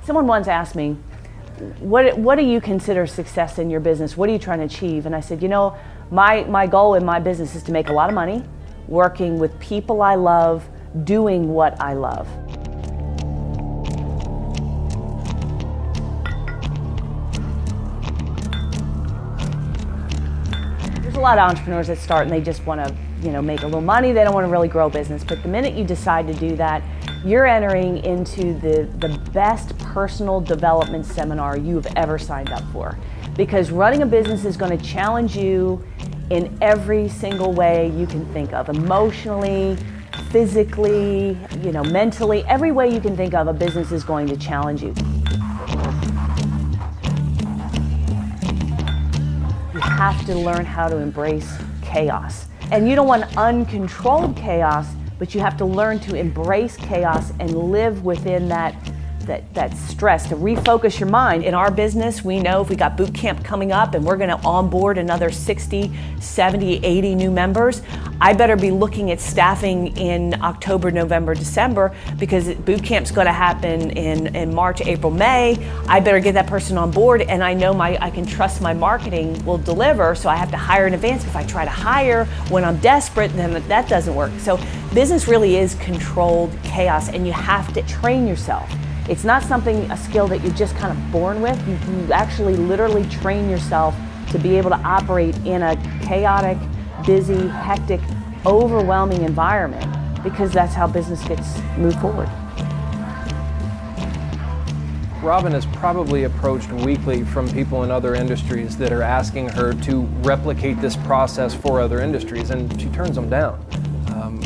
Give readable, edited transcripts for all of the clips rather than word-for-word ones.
Someone once asked me, what do you consider success in your business? What are you trying to achieve? And I said, you know, my goal in my business is to make a lot of money, working with people I love, doing what I love. There's a lot of entrepreneurs that start and they just want to, you know, make a little money. They don't want to really grow a business. But the minute you decide to do that, you're entering into the best personal development seminar you've ever signed up for. Because running a business is going to challenge you in every single way you can think of. Emotionally, physically, you know, mentally, every way you can think of, a business is going to challenge you. You have to learn how to embrace chaos. And you don't want uncontrolled chaos, but you have to learn to embrace chaos and live within that stress, to refocus your mind. In our business, we know if we got boot camp coming up and we're gonna onboard another 60, 70, 80 new members, I better be looking at staffing in October, November, December, because boot camp's gonna happen in March, April, May. I better get that person on board, and I know I can trust my marketing will deliver, so I have to hire in advance. If I try to hire when I'm desperate, then that doesn't work. So business really is controlled chaos, and you have to train yourself. It's not a skill that you're just kind of born with. You actually literally train yourself to be able to operate in a chaotic, busy, hectic, overwhelming environment, because that's how business gets moved forward. Robin is probably approached weekly from people in other industries that are asking her to replicate this process for other industries, and she turns them down.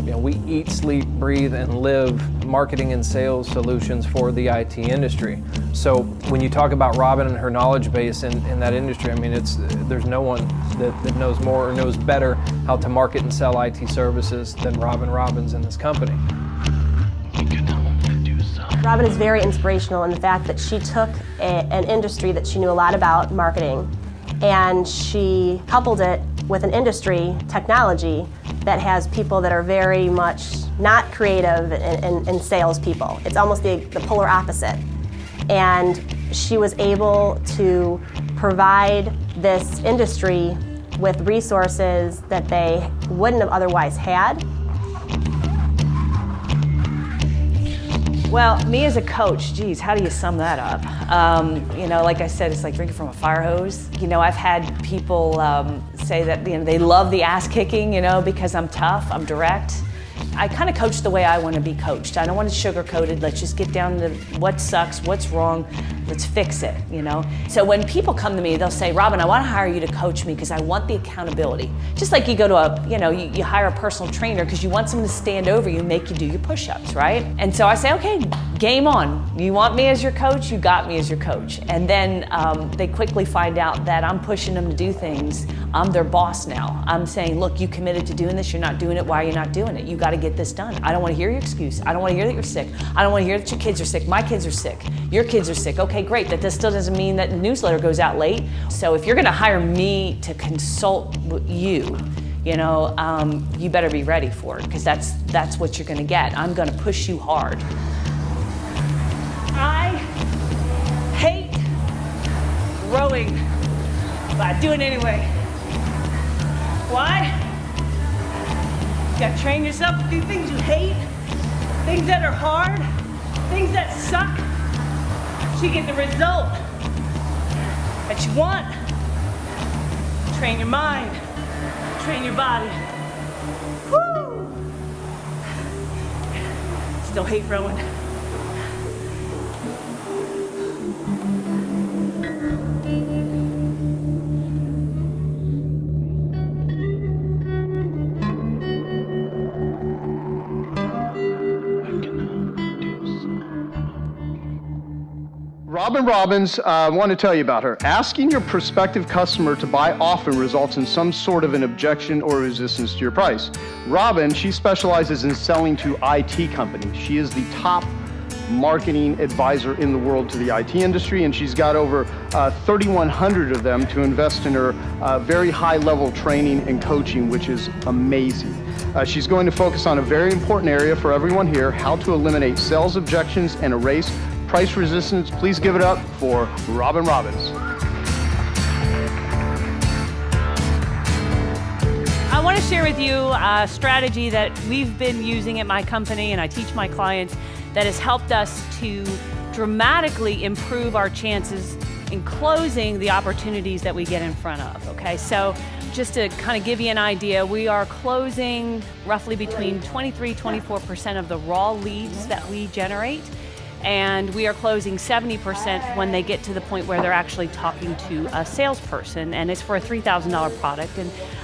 You know, we eat, sleep, breathe, and live marketing and sales solutions for the IT industry. So when you talk about Robin and her knowledge base in that industry, I mean, there's no one that knows more or knows better how to market and sell IT services than Robin Robbins in this company. Robin is very inspirational in the fact that she took an industry that she knew a lot about, marketing, and she coupled it with an industry, technology, that has people that are very much not creative and salespeople. It's almost the polar opposite. And she was able to provide this industry with resources that they wouldn't have otherwise had. Well, me as a coach, geez, how do you sum that up? You know, like I said, it's like drinking from a fire hose. You know, I've had people say that, you know, they love the ass kicking, you know, because I'm tough, I'm direct. I kind of coach the way I want to be coached. I don't want it sugar-coated. Let's just get down to what sucks, what's wrong, let's fix it, you know? So when people come to me, they'll say, Robin, I want to hire you to coach me because I want the accountability. Just like you go to you hire a personal trainer because you want someone to stand over you and make you do your push-ups, right? And so I say, okay, game on. You want me as your coach? You got me as your coach. And then they quickly find out that I'm pushing them to do things. I'm their boss now. I'm saying, look, you committed to doing this. You're not doing it. Why are you not doing it? You got to get this done. I don't want to hear your excuse. I don't want to hear that you're sick. I don't want to hear that your kids are sick. My kids are sick. Your kids are sick. Okay, great. That still doesn't mean that the newsletter goes out late. So if you're going to hire me to consult you, you know, you better be ready for it, because that's what you're going to get. I'm going to push you hard. I hate growing, but I do it anyway. Why? You gotta train yourself to do things you hate, things that are hard, things that suck, so you get the result that you want. Train your mind, train your body. Woo! Still hate rowing. Robin Robbins, I want to tell you about her. Asking your prospective customer to buy often results in some sort of an objection or resistance to your price. Robin, she specializes in selling to IT companies. She is the top marketing advisor in the world to the IT industry, and she's got over 3,100 of them to invest in her very high-level training and coaching, which is amazing. She's going to focus on a very important area for everyone here: how to eliminate sales objections and erase price resistance. Please give it up for Robin Robbins. I want to share with you a strategy that we've been using at my company and I teach my clients that has helped us to dramatically improve our chances in closing the opportunities that we get in front of, okay? So just to kind of give you an idea, we are closing roughly between 23-24% of the raw leads that we generate, and we are closing 70% when they get to the point where they're actually talking to a salesperson, and it's for a $3,000 product.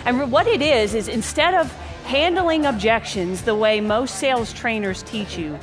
And what it is instead of handling objections the way most sales trainers teach you,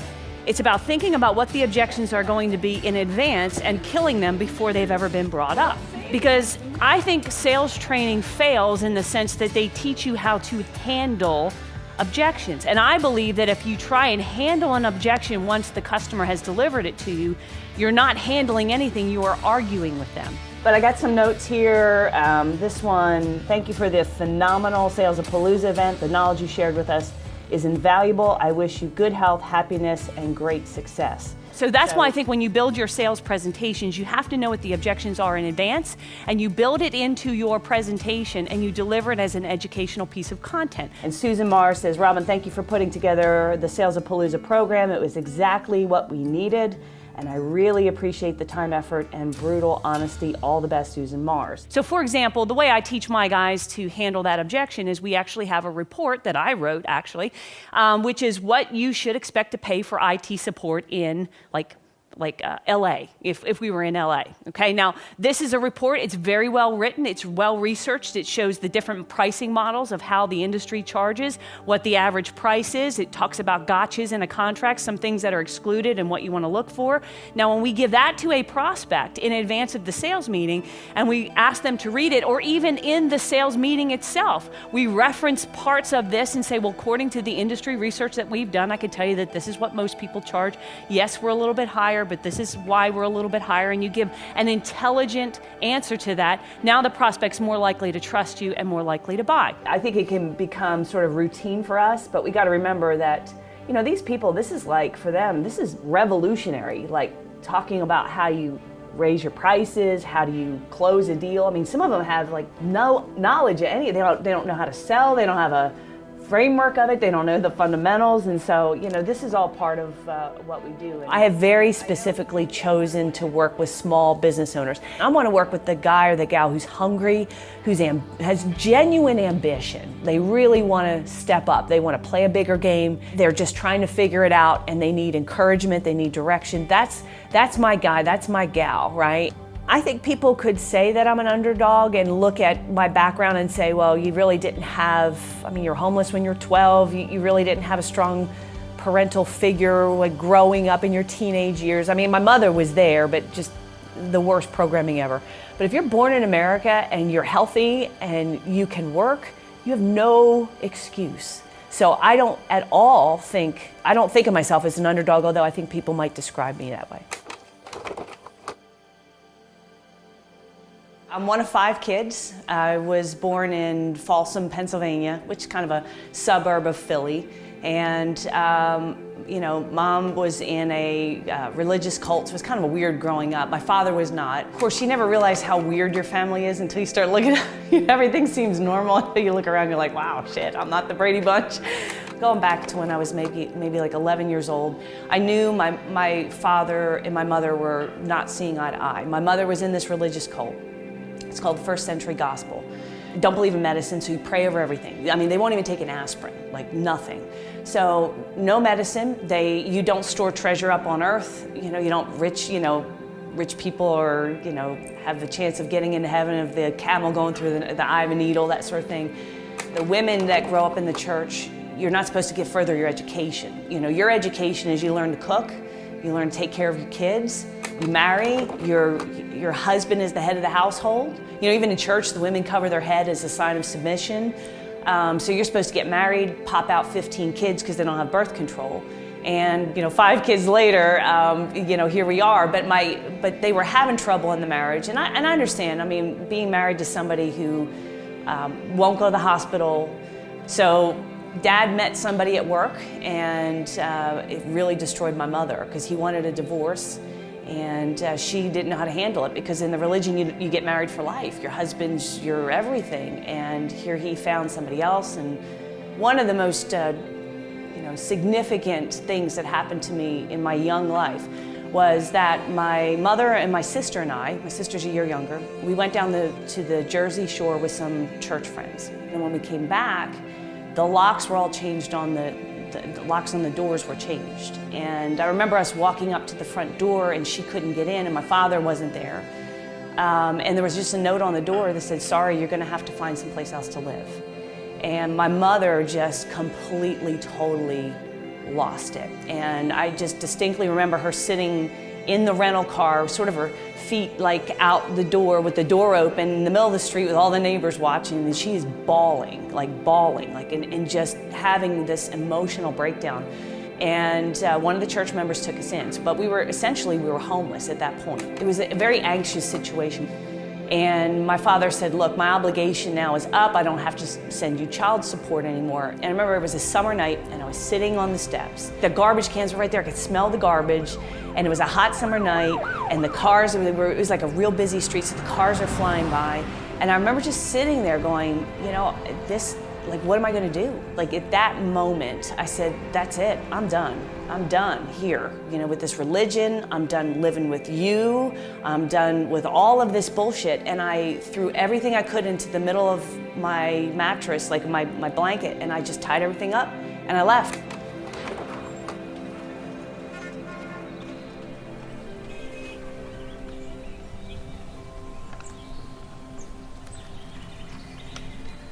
it's about thinking about what the objections are going to be in advance and killing them before they've ever been brought up. Because I think sales training fails in the sense that they teach you how to handle objections. And I believe that if you try and handle an objection once the customer has delivered it to you, you're not handling anything, you are arguing with them. But I got some notes here. This one, thank you for the phenomenal Salesapalooza event. The knowledge you shared with us is invaluable. I wish you good health, happiness, and great success. So that's why I think when you build your sales presentations, you have to know what the objections are in advance, and you build it into your presentation and you deliver it as an educational piece of content. And Susan Marr says, Robin, thank you for putting together the Salesapalooza program. It was exactly what we needed. And I really appreciate the time, effort, and brutal honesty. All the best, Susan Mars. So for example, the way I teach my guys to handle that objection is we actually have a report that I wrote, actually, which is what you should expect to pay for IT support in like LA, if we were in LA, okay? Now, this is a report, it's very well written, it's well researched, it shows the different pricing models of how the industry charges, what the average price is, it talks about gotchas in a contract, some things that are excluded and what you want to look for. Now, when we give that to a prospect in advance of the sales meeting and we ask them to read it, or even in the sales meeting itself, we reference parts of this and say, well, according to the industry research that we've done, I can tell you that this is what most people charge. Yes, we're a little bit higher, but this is why we're a little bit higher, and you give an intelligent answer to that. Now the prospect's more likely to trust you and more likely to buy. I think it can become sort of routine for us, but we got to remember that, you know, these people, this is like, for them, this is revolutionary, like talking about how you raise your prices, how do you close a deal. I mean, some of them have like no knowledge of any, they don't know how to sell, they don't have a framework of it, they don't know the fundamentals, and so, you know, this is all part of what we do. I have very specifically chosen to work with small business owners. I want to work with the guy or the gal who's hungry, has genuine ambition. They really want to step up, they want to play a bigger game, they're just trying to figure it out, and they need encouragement, they need direction. That's my guy, that's my gal, right? I think people could say that I'm an underdog and look at my background and say, well, you really didn't have, I mean, you're homeless when you're 12, you really didn't have a strong parental figure like growing up in your teenage years. I mean, my mother was there, but just the worst programming ever. But if you're born in America and you're healthy and you can work, you have no excuse. So I don't at all think, I don't think of myself as an underdog, although I think people might describe me that way. I'm one of 5 kids. I was born in Folsom, Pennsylvania, which is kind of a suburb of Philly. And, you know, Mom was in a religious cult, so it was kind of a weird growing up. My father was not. Of course, you never realize how weird your family is until you start looking at everything seems normal until you look around, you're like, wow, shit, I'm not the Brady Bunch. Going back to when I was maybe like 11 years old, I knew my father and my mother were not seeing eye to eye. My mother was in this religious cult. It's called First Century Gospel. Don't believe in medicine, so you pray over everything. I mean, they won't even take an aspirin, like nothing. So no medicine. You don't store treasure up on earth. You know, you don't rich people or, you know, have the chance of getting into heaven of the camel going through the eye of a needle, that sort of thing. The women that grow up in the church, you're not supposed to further your education. You know, your education is you learn to cook, you learn to take care of your kids, you marry, your husband is the head of the household. You know, even in church, the women cover their head as a sign of submission. So you're supposed to get married, pop out 15 kids because they don't have birth control. And, you know, 5 kids later, you know, here we are. But they were having trouble in the marriage. And I understand, I mean, being married to somebody who won't go to the hospital. So Dad met somebody at work, and it really destroyed my mother because he wanted a divorce. And she didn't know how to handle it, because in the religion you get married for life. Your husband's your everything, and here he found somebody else. And one of the most significant things that happened to me in my young life was that my mother and my sister and I, my sister's a year younger, we went down to the Jersey Shore with some church friends. And when we came back, the locks were all changed on the locks on the doors were changed. And I remember us walking up to the front door, and she couldn't get in, and my father wasn't there. And there was just a note on the door that said, "Sorry, you're gonna have to find someplace else to live." And my mother just completely, totally lost it. And I just distinctly remember her sitting in the rental car, sort of her feet like out the door with the door open in the middle of the street with all the neighbors watching, and she is bawling, and just having this emotional breakdown. And one of the church members took us in, but we were homeless at that point. It was a very anxious situation. And my father said, "Look, my obligation now is up. I don't have to send you child support anymore." And I remember it was a summer night, and I was sitting on the steps. The garbage cans were right there. I could smell the garbage. And it was a hot summer night, and the cars, it was like a real busy street, so the cars are flying by. And I remember just sitting there going, what am I gonna do? Like, at that moment, I said, that's it, I'm done. I'm done here, with this religion. I'm done living with you. I'm done with all of this bullshit. And I threw everything I could into the middle of my mattress, like my blanket, and I just tied everything up, and I left.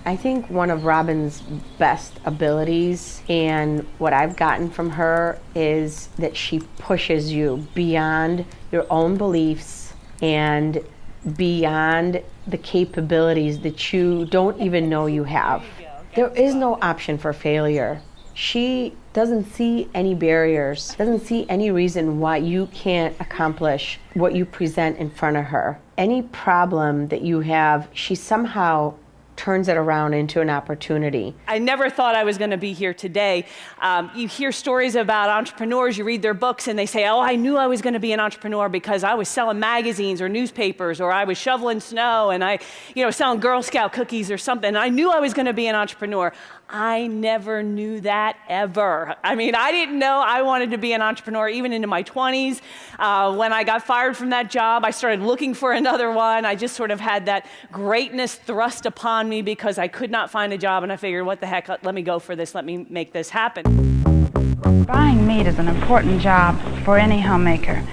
I think one of Robin's best abilities, and what I've gotten from her, is that she pushes you beyond your own beliefs and beyond the capabilities that you don't even know you have. There is no option for failure. She doesn't see any barriers, doesn't see any reason why you can't accomplish what you present in front of her. Any problem that you have, she somehow turns it around into an opportunity. I never thought I was going to be here today. You hear stories about entrepreneurs, you read their books, and they say, "Oh, I knew I was going to be an entrepreneur because I was selling magazines or newspapers, or I was shoveling snow, and I, selling Girl Scout cookies or something. I knew I was going to be an entrepreneur." I never knew that ever. I mean, I didn't know I wanted to be an entrepreneur even into my 20s. When I got fired from that job, I started looking for another one. I just sort of had that greatness thrust upon me because I could not find a job, and I figured, what the heck, let me go for this, let me make this happen. Buying meat is an important job for any homemaker.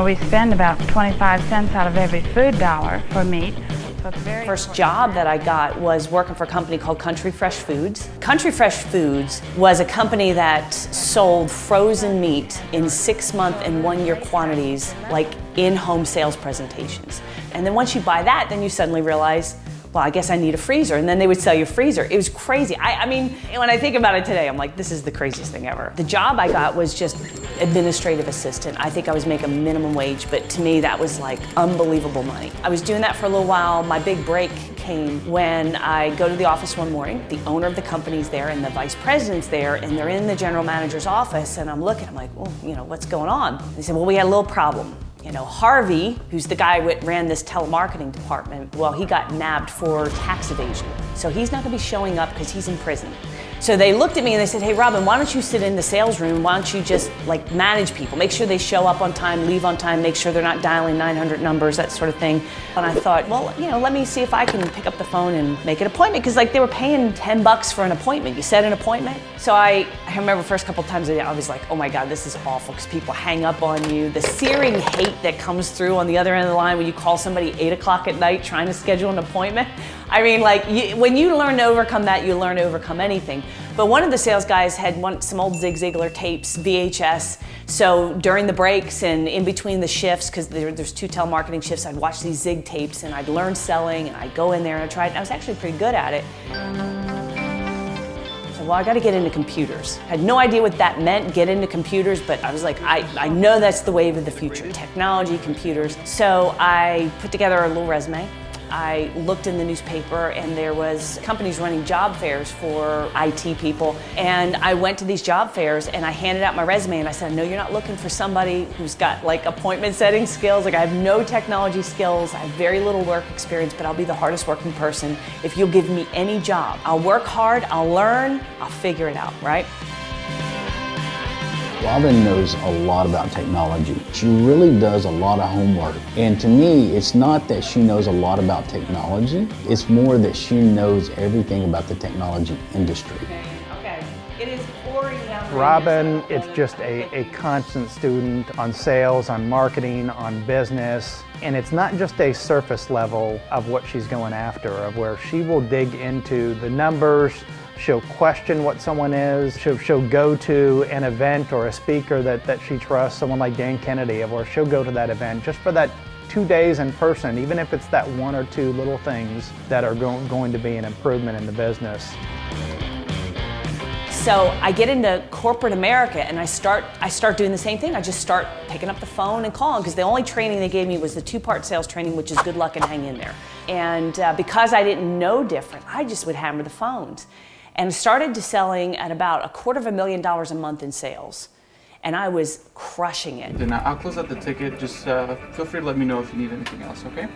We spend about 25 cents out of every food dollar for meat. First job that I got was working for a company called Country Fresh Foods. Country Fresh Foods was a company that sold frozen meat in 6-month and 1-year quantities, like in-home sales presentations. And then once you buy that, then you suddenly realize, well, I guess I need a freezer. And then they would sell you a freezer. It was crazy. I mean, when I think about it today, I'm like, this is the craziest thing ever. The job I got was just administrative assistant. I think I was making minimum wage, but to me that was like unbelievable money. I was doing that for a little while. My big break came when I go to the office one morning. The owner of the company's there and the vice president's there, and they're in the general manager's office, and I'm looking, I'm like, well, what's going on? They said, well, we had a little problem. Harvey, who's the guy who ran this telemarketing department, well, he got nabbed for tax evasion. So he's not gonna be showing up because he's in prison. So they looked at me and they said, "Hey, Robin, why don't you sit in the sales room? Why don't you just manage people? Make sure they show up on time, leave on time, make sure they're not dialing 900 numbers, that sort of thing." And I thought, well, let me see if I can pick up the phone and make an appointment, because they were paying $10 for an appointment. You set an appointment. So I remember the first couple of times I was like, oh my God, this is awful, because people hang up on you. The searing hate that comes through on the other end of the line when you call somebody 8 o'clock at night trying to schedule an appointment. I mean, when you learn to overcome that, you learn to overcome anything. But one of the sales guys had some old Zig Ziglar tapes, VHS. So during the breaks and in between the shifts, because there's 2 telemarketing shifts, I'd watch these Zig tapes and I'd learn selling, and I'd go in there and I'd try it. And I was actually pretty good at it. So, well, I got to get into computers. I had no idea what that meant, get into computers, but I was like, I know that's the wave of the future, technology, computers. So I put together a little resume. I looked in the newspaper and there was companies running job fairs for IT people. And I went to these job fairs and I handed out my resume and I said, no, you're not looking for somebody who's got like appointment setting skills. Like I have no technology skills, I have very little work experience, but I'll be the hardest working person if you'll give me any job. I'll work hard, I'll learn, I'll figure it out, right? Robin knows a lot about technology. She really does a lot of homework. And to me, it's not that she knows a lot about technology, it's more that she knows everything about the technology industry. Okay. It is pouring down. Robin is just a constant student on sales, on marketing, on business. And it's not just a surface level of what she's going after, of where she will dig into the numbers. She'll question what someone is. She'll go to an event or a speaker that she trusts, someone like Dan Kennedy, or she'll go to that event just for that 2 days in person, even if it's that one or two little things that are going to be an improvement in the business. So I get into corporate America and I start doing the same thing. I just start picking up the phone and calling, because the only training they gave me was the 2-part sales training, which is good luck and hang in there. And because I didn't know different, I just would hammer the phones. And started to selling at about $250,000 a month in sales. And I was crushing it. Then I'll close out the ticket. Just feel free to let me know if you need anything else, okay?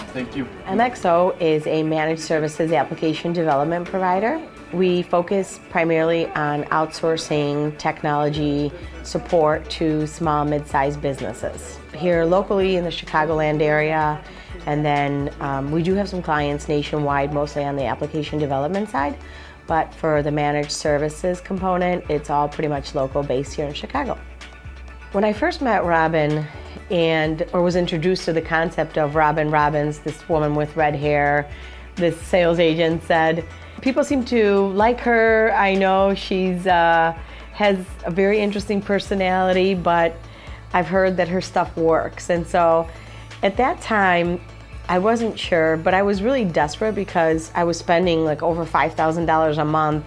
Thank you. MXO is a managed services application development provider. We focus primarily on outsourcing technology support to small, mid-sized businesses. Here locally in the Chicagoland area, and then we do have some clients nationwide, mostly on the application development side. But for the managed services component, it's all pretty much local based here in Chicago. When I first met Robin or was introduced to the concept of Robin Robbins, this woman with red hair, this sales agent said, people seem to like her. I know she's has a very interesting personality, but I've heard that her stuff works. And so at that time, I wasn't sure, but I was really desperate because I was spending like over $5,000 a month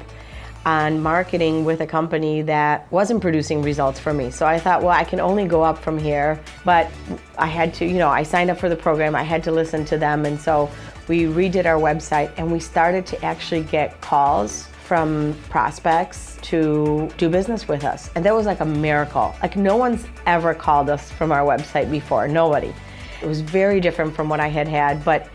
on marketing with a company that wasn't producing results for me. So I thought, well, I can only go up from here, but I had to, I signed up for the program, I had to listen to them. And so we redid our website and we started to actually get calls from prospects to do business with us. And that was like a miracle. Like no one's ever called us from our website before, nobody. It was very different from what I had, but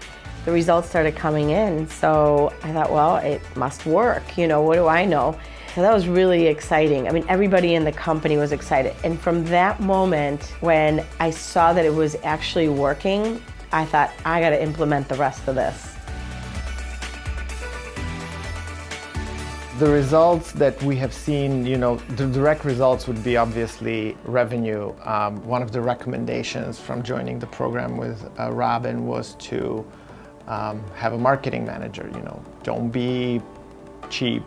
the results started coming in. So I thought, well, it must work. What do I know? So that was really exciting. I mean, everybody in the company was excited. And from that moment, when I saw that it was actually working, I thought, I got to implement the rest of this. The results that we have seen, the direct results would be obviously revenue. One of the recommendations from joining the program with Robin was to have a marketing manager. Don't be cheap.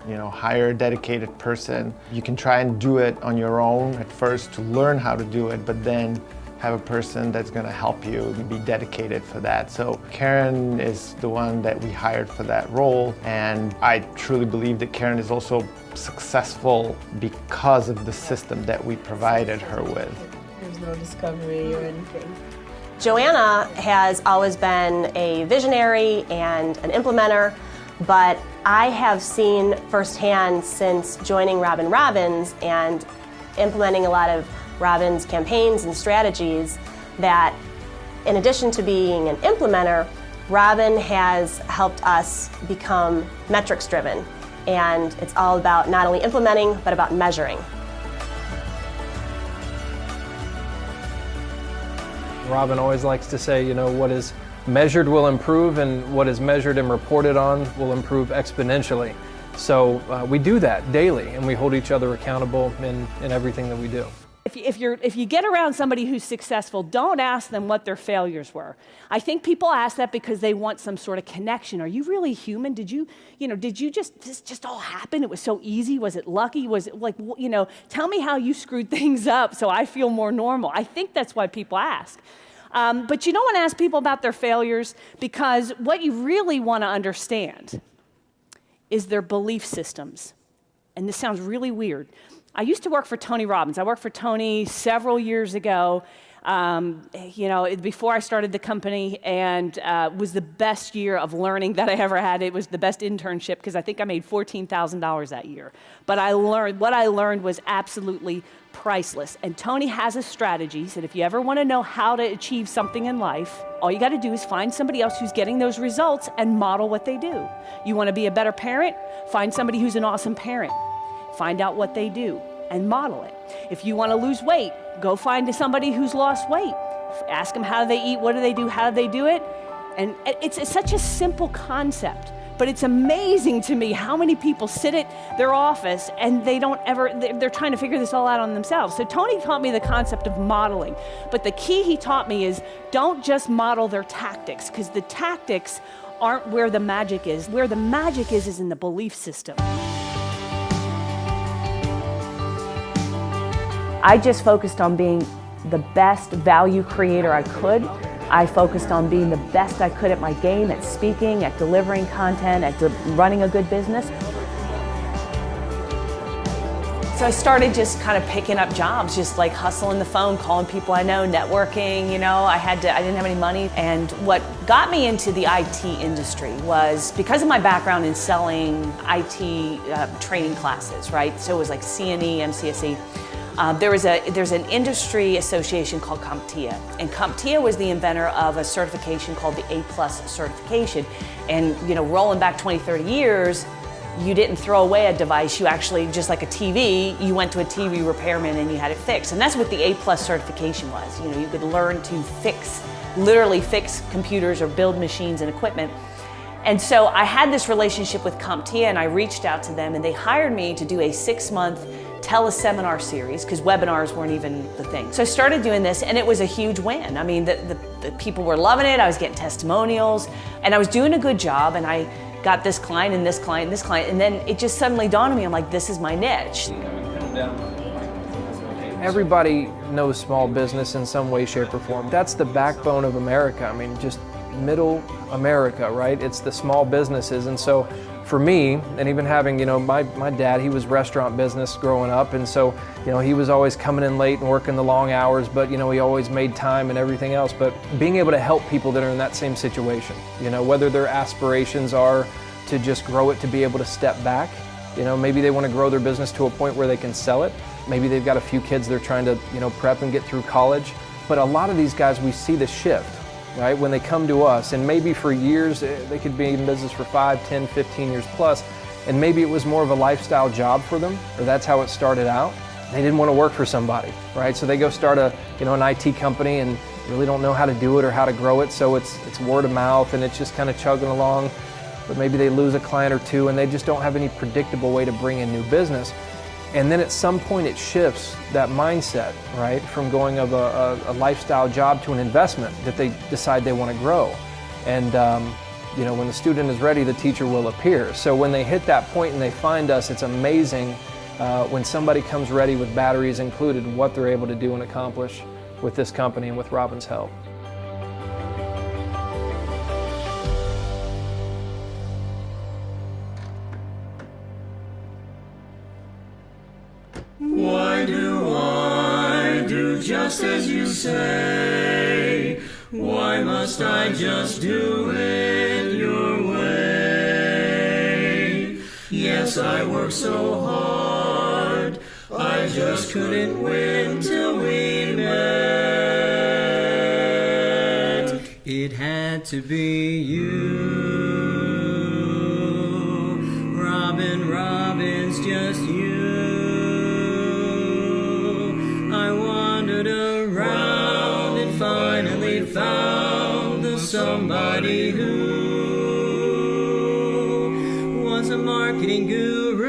Hire a dedicated person. You can try and do it on your own at first to learn how to do it, but then have a person that's going to help you and be dedicated for that. So Karen is the one that we hired for that role, and I truly believe that Karen is also successful because of the system that we provided her with. There's no discovery or anything. Joanna has always been a visionary and an implementer, but I have seen firsthand since joining Robin Robbins and implementing a lot of Robin's campaigns and strategies that in addition to being an implementer, Robin has helped us become metrics driven. And it's all about not only implementing, but about measuring. Robin always likes to say, what is measured will improve, and what is measured and reported on will improve exponentially. So we do that daily, and we hold each other accountable in everything that we do. If you get around somebody who's successful, don't ask them what their failures were. I think people ask that because they want some sort of connection. Are you really human? Did you just all happen? It was so easy. Was it lucky? Was it like, tell me how you screwed things up so I feel more normal. I think that's why people ask. But you don't want to ask people about their failures, because what you really want to understand is their belief systems. And this sounds really weird. I used to work for Tony Robbins. I worked for Tony several years ago. You know, before I started the company, and was the best year of learning that I ever had. It was the best internship because I think I made $14,000 that year. But what I learned was absolutely priceless. And Tony has a strategy. He said, if you ever want to know how to achieve something in life, all you got to do is find somebody else who's getting those results and model what they do. You want to be a better parent? Find somebody who's an awesome parent. Find out what they do and model it. If you want to lose weight, go find somebody who's lost weight. Ask them how do they eat, what do they do, how do they do it? And it's such a simple concept, but it's amazing to me how many people sit at their office and they're trying to figure this all out on themselves. So Tony taught me the concept of modeling, but the key he taught me is don't just model their tactics, because the tactics aren't where the magic is. Where the magic is in the belief system. I just focused on being the best value creator I could. I focused on being the best I could at my game, at speaking, at delivering content, at running a good business. So I started just kind of picking up jobs, just like hustling the phone, calling people I know, networking, you know. I didn't have any money. And what got me into the IT industry was because of my background in selling IT training classes, right? So it was like CNE, MCSE. There's an industry association called CompTIA, and CompTIA was the inventor of a certification called the A+ certification. And you know, rolling back 20, 30 years, you didn't throw away a device. You actually, just like a TV, you went to a TV repairman and you had it fixed. And that's what the A+ certification was. You know, you could learn to literally fix computers or build machines and equipment. And so I had this relationship with CompTIA, and I reached out to them, and they hired me to do a 6-month teleseminar series, because webinars weren't even the thing. So I started doing this, and it was a huge win. I mean, the people were loving it. I was getting testimonials, and I was doing a good job, and I got this client and this client and this client, and then it just suddenly dawned on me, I'm like, this is my niche. Everybody knows small business in some way, shape, or form. That's the backbone of America. I mean, just middle America, right? It's the small businesses. And so for me, and even having, you know, my dad, he was restaurant business growing up, and so, you know, he was always coming in late and working the long hours, but, you know, he always made time and everything else. But being able to help people that are in that same situation, you know, whether their aspirations are to just grow it, to be able to step back, you know, maybe they want to grow their business to a point where they can sell it. Maybe they've got a few kids they're trying to, you know, prep and get through college. But a lot of these guys, we see the shift, right? When they come to us, and maybe for years, they could be in business for 5, 10, 15 years plus, and maybe it was more of a lifestyle job for them, or that's how it started out. They didn't want to work for somebody, right? So they go start an IT company and really don't know how to do it or how to grow it, so it's word of mouth and it's just kind of chugging along, but maybe they lose a client or two and they just don't have any predictable way to bring in new business. And then at some point it shifts that mindset, right? From going of a lifestyle job to an investment that they decide they want to grow. And you know, when the student is ready, the teacher will appear. So when they hit that point and they find us, it's amazing when somebody comes ready with batteries included, what they're able to do and accomplish with this company and with Robin's help. Why do I do just as you say? Why must I just do it your way? Yes, I work so hard, I just couldn't win till we met. It had to be you, Robin Robbins, just you. Around and finally found the somebody who was a marketing guru.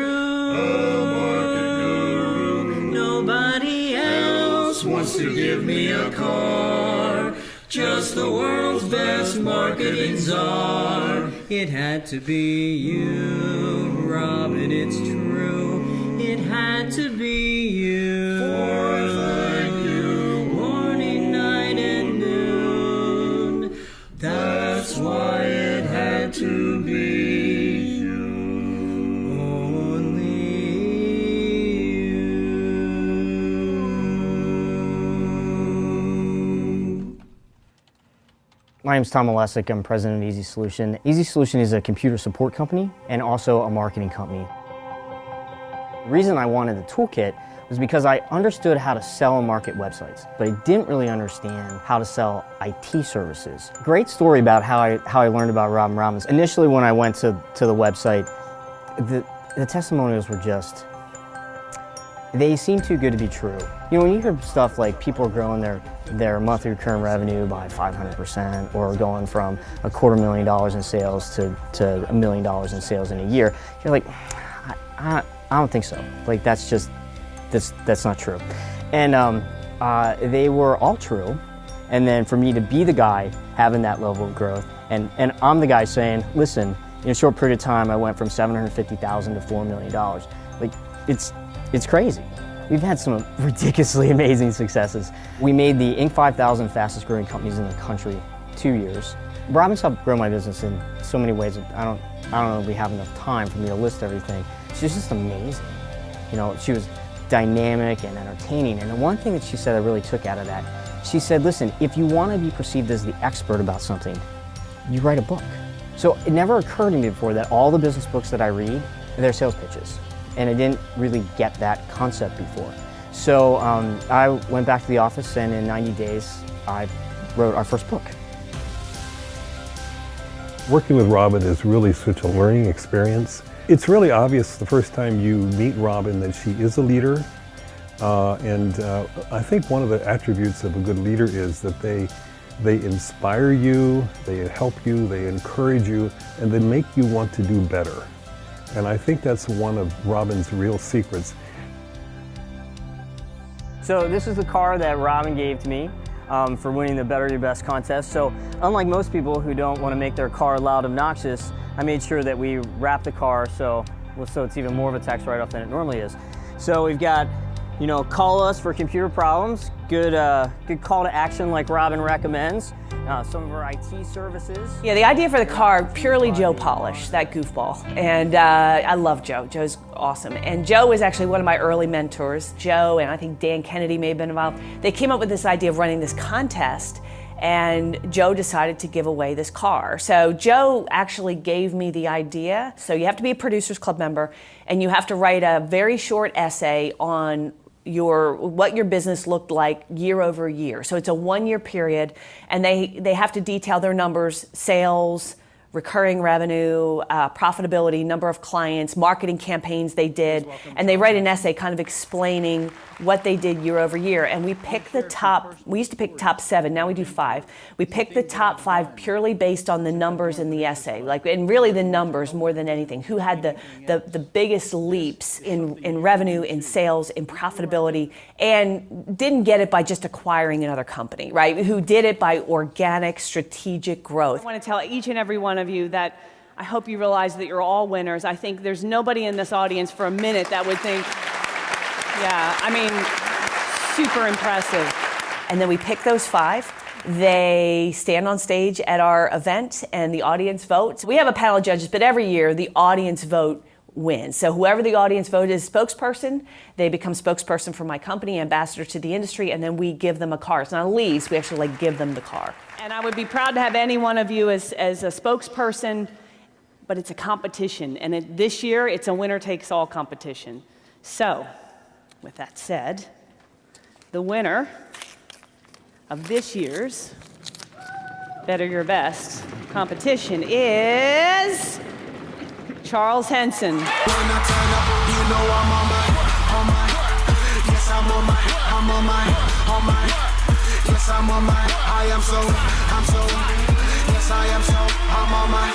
Nobody else wants to give me a car, just the world's best marketing czar. It had to be you, Robin, it's true. It had to be you. For thank you, morning, night, and noon. That's why it had to be you. Only you. My name's Tom Malesic. I'm president of Easy Solution. Easy Solution is a computer support company and also a marketing company. The reason I wanted the toolkit was because I understood how to sell and market websites, but I didn't really understand how to sell IT services. Great story about how I learned about Robbins. Initially, when I went to the website, the testimonials were just, they seem too good to be true. You know, when you hear stuff like people are growing their monthly recurring revenue by 500% or going from $250,000 in sales to $1 million in sales in a year, you're like, I don't think so. Like that's not true. And they were all true. And then for me to be the guy having that level of growth, and I'm the guy saying, listen, in a short period of time, I went from $750,000 to $4 million. Like, it's crazy. We've had some ridiculously amazing successes. We made the Inc. 5000 fastest growing companies in the country 2 years. Robbins helped grow my business in so many ways. I don't know if we have enough time for me to list everything. She's just amazing. You know, she was dynamic and entertaining. And the one thing that she said I really took out of that, she said, listen, if you want to be perceived as the expert about something, you write a book. So it never occurred to me before that all the business books that I read, they're sales pitches. And I didn't really get that concept before. So I went back to the office, and in 90 days, I wrote our first book. Working with Robin is really such a learning experience. It's really obvious the first time you meet Robin that she is a leader. And I think one of the attributes of a good leader is that they inspire you, they help you, they encourage you, and they make you want to do better. And I think that's one of Robin's real secrets. So this is the car that Robin gave to me for winning the Better Your Best contest. So unlike most people who don't want to make their car loud obnoxious, I made sure that we wrap the car so it's even more of a tax write-off than it normally is. So we've got, you know, call us for computer problems, good call to action like Robin recommends. Some of our IT services. Yeah, the idea for the car, purely Joe Polish, that goofball. And I love Joe. Joe's awesome. And Joe was actually one of my early mentors. Joe and I think Dan Kennedy may have been involved. They came up with this idea of running this contest, and Joe decided to give away this car. So Joe actually gave me the idea. So you have to be a Producers Club member, and you have to write a very short essay on what your business looked like year over year. So it's a 1 year period, and they have to detail their numbers, sales, recurring revenue, profitability, number of clients, marketing campaigns they did, and they write an essay kind of explaining what they did year over year. And we pick the top, we used to pick top 7, now we do 5. We pick the top 5 purely based on the numbers in the essay, and really the numbers more than anything. Who had the biggest leaps in revenue, in sales, in profitability, and didn't get it by just acquiring another company, right? Who did it by organic, strategic growth. I want to tell each and every one of you that I hope you realize that you're all winners. I think there's nobody in this audience for a minute that would think, yeah, I mean, super impressive. And then we pick those 5. They stand on stage at our event and the audience votes. We have a panel of judges, but every year the audience vote wins. So whoever the audience vote is spokesperson, they become spokesperson for my company, ambassador to the industry, and then we give them a car. It's not a lease, we actually give them the car. And I would be proud to have any one of you as a spokesperson, but it's a competition. And this year, it's a winner-takes-all competition. So, with that said, the winner of this year's Better Your Best competition is Charles Henson. When I turn up, you know I'm on my. Yes, I'm on my. Yes, I'm on my. I'm so. Yes, I am so. I'm on my.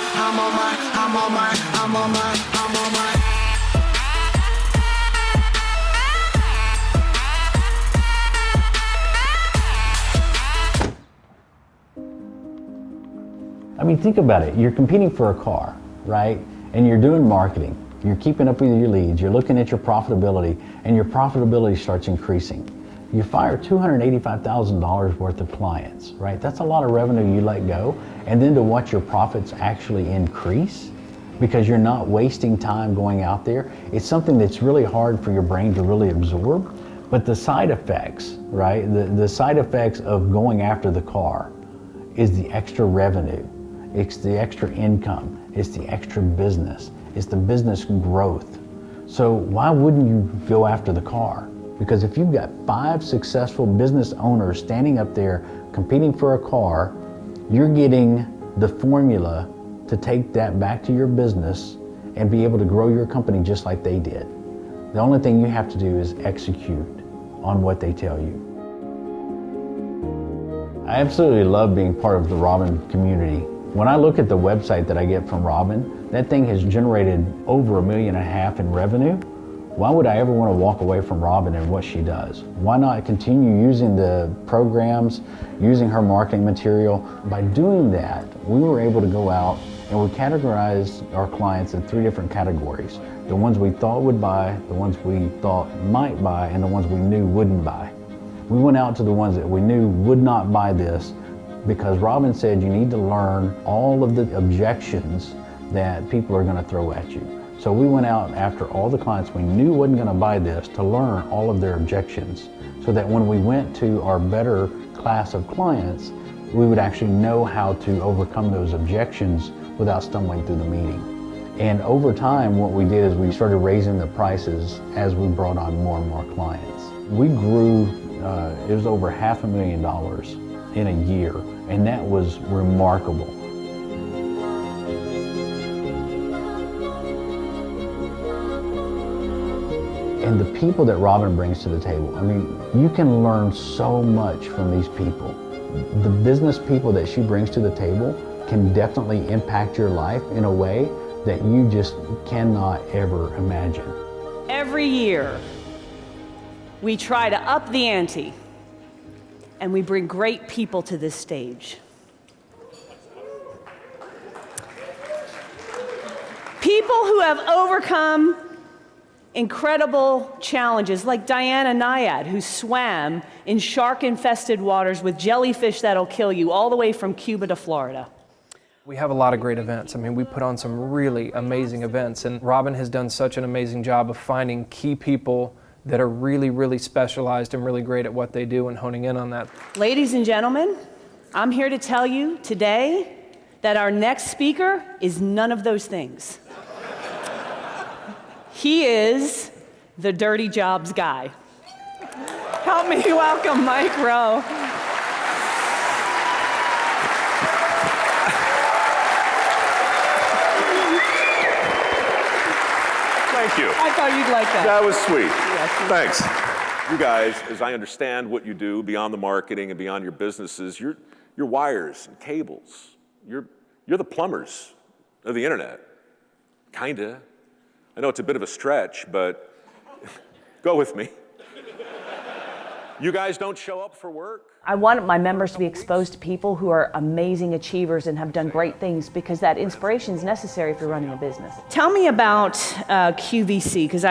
I mean, think about it. You're competing for a car, right? And you're doing marketing. You're keeping up with your leads. You're looking at your profitability, and your profitability starts increasing. You fire $285,000 worth of clients, right? That's a lot of revenue you let go. And then to watch your profits actually increase because you're not wasting time going out there. It's something that's really hard for your brain to really absorb. But the side effects, right? The side effects of going after the car is the extra revenue. It's the extra income. It's the extra business. It's the business growth. So why wouldn't you go after the car? Because if you've got 5 successful business owners standing up there competing for a car, you're getting the formula to take that back to your business and be able to grow your company just like they did. The only thing you have to do is execute on what they tell you. I absolutely love being part of the Robin community. When I look at the website that I get from Robin, that thing has generated over $1.5 million in revenue. Why would I ever want to walk away from Robin and what she does? Why not continue using the programs, using her marketing material? By doing that, we were able to go out and we categorized our clients in 3 different categories. The ones we thought would buy, the ones we thought might buy, and the ones we knew wouldn't buy. We went out to the ones that we knew would not buy this because Robin said you need to learn all of the objections that people are going to throw at you. So we went out after all the clients we knew wasn't going to buy this to learn all of their objections so that when we went to our better class of clients, we would actually know how to overcome those objections without stumbling through the meeting. And over time, what we did is we started raising the prices as we brought on more and more clients. We grew, it was over $500,000 in a year, and that was remarkable. And the people that Robin brings to the table, I mean, you can learn so much from these people. The business people that she brings to the table can definitely impact your life in a way that you just cannot ever imagine. Every year, we try to up the ante, and we bring great people to this stage. People who have overcome incredible challenges, like Diana Nyad, who swam in shark-infested waters with jellyfish that'll kill you all the way from Cuba to Florida. We have a lot of great events. I mean, we put on some really amazing events, and Robin has done such an amazing job of finding key people that are really, really specialized and really great at what they do and honing in on that. Ladies and gentlemen, I'm here to tell you today that our next speaker is none of those things. He is the dirty jobs guy. Help me welcome Mike Rowe. Thank you. I thought you'd like that. That was sweet. Yes. Thanks. You guys, as I understand what you do beyond the marketing and beyond your businesses, you're wires and cables. You're the plumbers of the internet. Kinda. I know it's a bit of a stretch, but go with me. You guys don't show up for work? I want my members to be exposed to people who are amazing achievers and have done great things because that inspiration is necessary if you're running a business. Tell me about QVC, because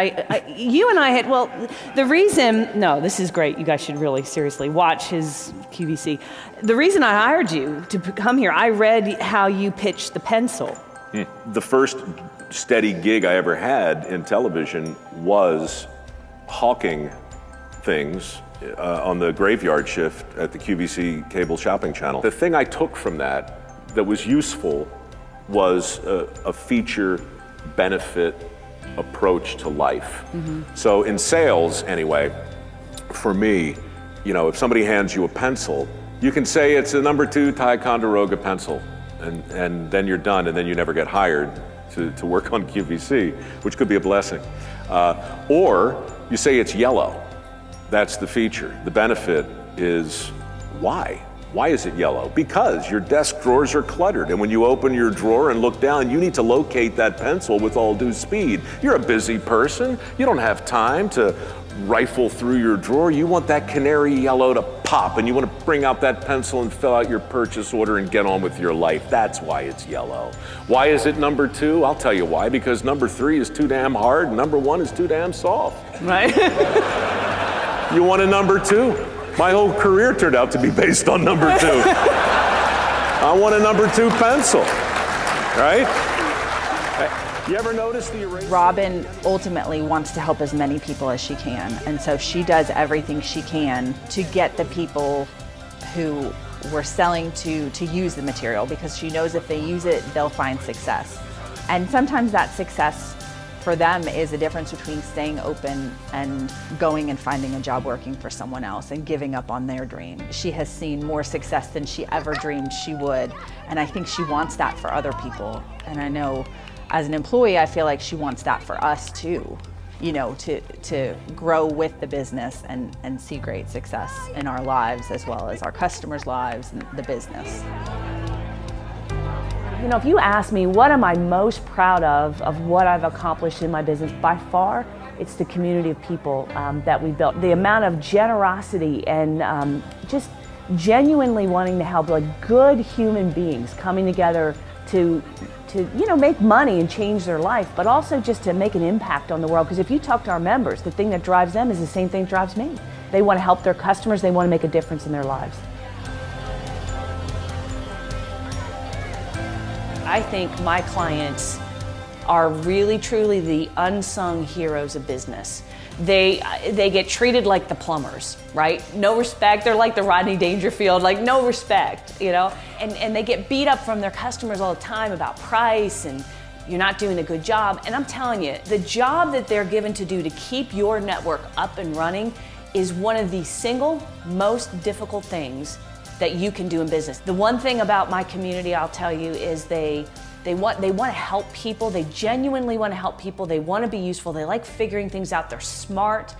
you and I had, well, the reason, no, this is great. You guys should really seriously watch his QVC. The reason I hired you to come here, I read how you pitched the pencil. The first steady gig I ever had in television was hawking things on the graveyard shift at the QVC cable shopping channel. The thing I took from that was useful was a feature benefit approach to life. So in sales anyway, for me, you know, if somebody hands you a pencil, you can say it's a number 2 Ticonderoga pencil and then you're done and then you never get hired to work on QVC, which could be a blessing. Or you say it's yellow. That's the feature. The benefit is why? Why is it yellow? Because your desk drawers are cluttered, and when you open your drawer and look down, you need to locate that pencil with all due speed. You're a busy person. You don't have time to rifle through your drawer. You want that canary yellow to pop, and you want to bring out that pencil and fill out your purchase order and get on with your life. That's why it's yellow. Why is it number 2? I'll tell you why. Because number 3 is too damn hard, and number 1 is too damn soft. Right? You want a number 2? My whole career turned out to be based on number 2. I want a number 2 pencil, right? You ever notice the eraser? Robin ultimately wants to help as many people as she can, and so she does everything she can to get the people who we're selling to use the material because she knows if they use it, they'll find success. And sometimes that success for them is the difference between staying open and going and finding a job working for someone else and giving up on their dream. She has seen more success than she ever dreamed she would, and I think she wants that for other people. And I know as an employee, I feel like she wants that for us too, you know, to grow with the business and see great success in our lives as well as our customers' lives and the business. You know, if you ask me what am I most proud of what I've accomplished in my business, by far, it's the community of people that we built. The amount of generosity and just genuinely wanting to help, like good human beings coming together to you know, make money and change their life, but also just to make an impact on the world. Because if you talk to our members, the thing that drives them is the same thing that drives me. They want to help their customers, they want to make a difference in their lives. I think my clients are really truly the unsung heroes of business. They get treated like the plumbers, right? No respect. They're like the Rodney Dangerfield, like no respect, you know? And they get beat up from their customers all the time about price and you're not doing a good job. And I'm telling you, the job that they're given to do to keep your network up and running is one of the single most difficult things that you can do in business. The one thing about my community, I'll tell you, is they want to help people. They genuinely want to help people. They want to be useful. They like figuring things out. They're smart,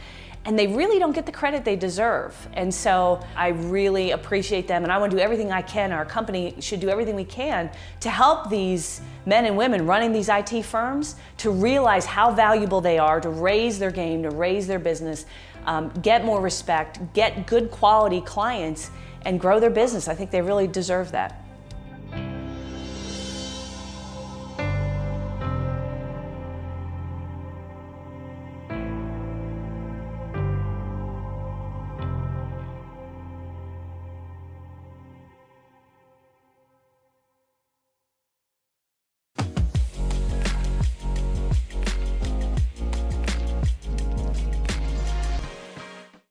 and they really don't get the credit they deserve. And so I really appreciate them, and I want to do everything I can. Our company should do everything we can to help these men and women running these IT firms to realize how valuable they are, to raise their game, to raise their business, get more respect, get good quality clients, and grow their business. I think they really deserve that.